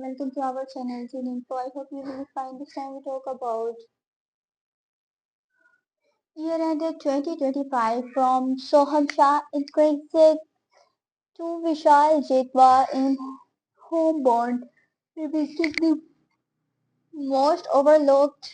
welcome to our channel Zine Info. I hope you will find this time we talk about year ended 2025 from Soham Shah in Cricket to Vishal Jetwa in Homebound, revisiting the most overlooked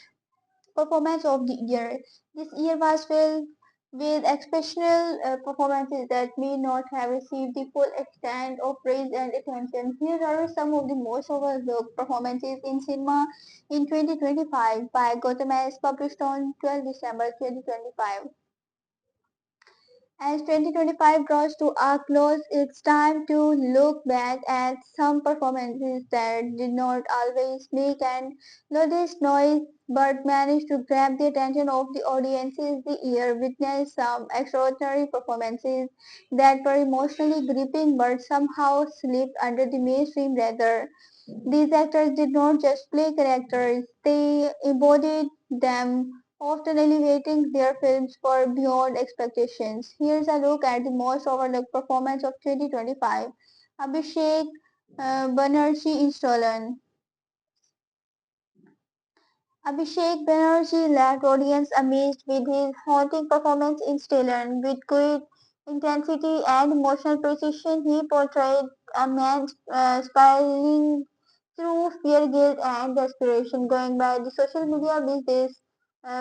performance of the year. This year was filled with exceptional performances that may not have received the full extent of praise and attention. Here are some of the most overlooked performances in cinema in 2025 by Gautam S. published on 12 December 2025. As 2025 draws to a close, it's time to look back at some performances that did not always make and notice noise but managed to grab the attention of the audiences. The year witnessed some extraordinary performances that were emotionally gripping but somehow slipped under the mainstream radar. These actors did not just play characters, they embodied them, often elevating their films for beyond expectations. Here's a look at the most overlooked performance of 2025. Abhishek Banerjee in Stolen. Abhishek Banerjee left audience amazed with his haunting performance in Stolen. With great intensity and emotional precision, he portrayed a man spiraling through fear, guilt, and desperation. Going by the social media with this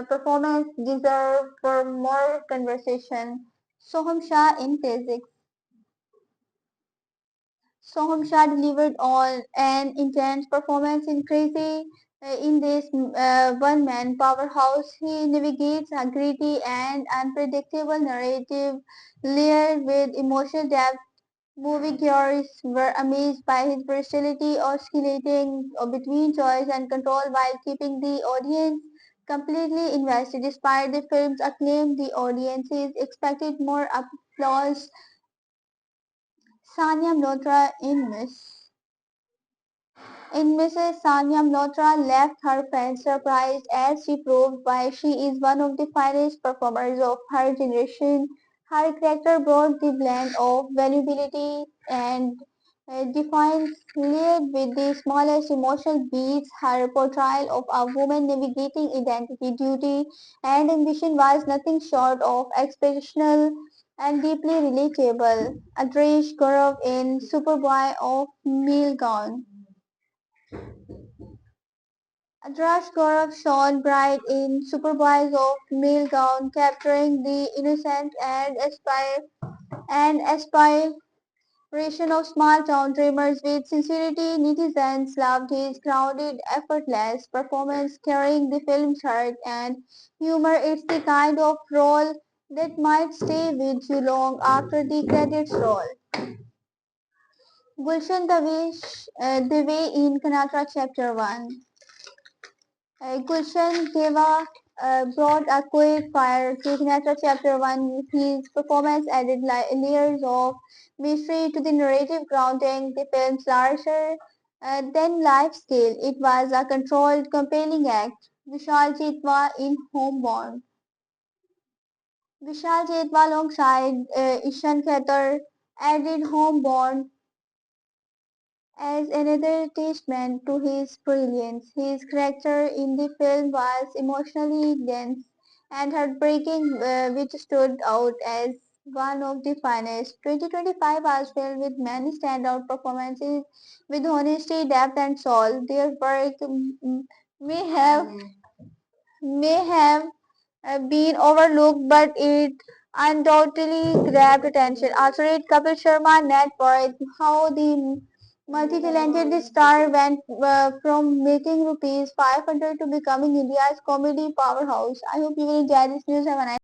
performance deserve for more conversation. Soham Shah in Physics. Soham Shah delivered on an intense performance in Crazy. In this one-man powerhouse, he navigates a gritty and unpredictable narrative layered with emotional depth. Moviegoers were amazed by his versatility, oscillating between choice and control while keeping the audience completely invested. Despite the film's acclaim, the audiences expected more applause. Sanya Malhotra in Mrs. Sanya Malhotra left her fans surprised as she proved why she is one of the finest performers of her generation. Her character brought the blend of vulnerability and defiance layered with the smallest emotional beats. Her portrayal of a woman navigating identity, duty, and ambition was nothing short of exceptional and deeply relatable. Adresh Gaurav in Superboy of Male Gone. Adrash Gaurav shone bright in Superboys of Male Gown, capturing the innocence and aspiration of small town dreamers with sincerity. Netizens loved his grounded, effortless performance, carrying the film's heart and humor. It's the kind of role that might stay with you long after the credits roll. Gulshan Dave in Kanatra Chapter 1. Gulshan Deva brought a quick fire to Hinata Chapter 1. His performance added layers of mystery to the narrative, grounding the film's larger than life scale. It was a controlled, compelling act. Vishal Jitwa in Homebound. Vishal Jitwa alongside Ishan Khatter added Homebound as another testament to his brilliance. His character in the film was emotionally dense and heartbreaking, which stood out as one of the finest. 2025 was filled with many standout performances with honesty, depth, and soul. Their work may have been overlooked, but it undoubtedly grabbed attention. Also, read Kapil Sharma net for it, how the multi-talented star went from making rupees 500 to becoming India's comedy powerhouse. I hope you will enjoy this news. Have a nice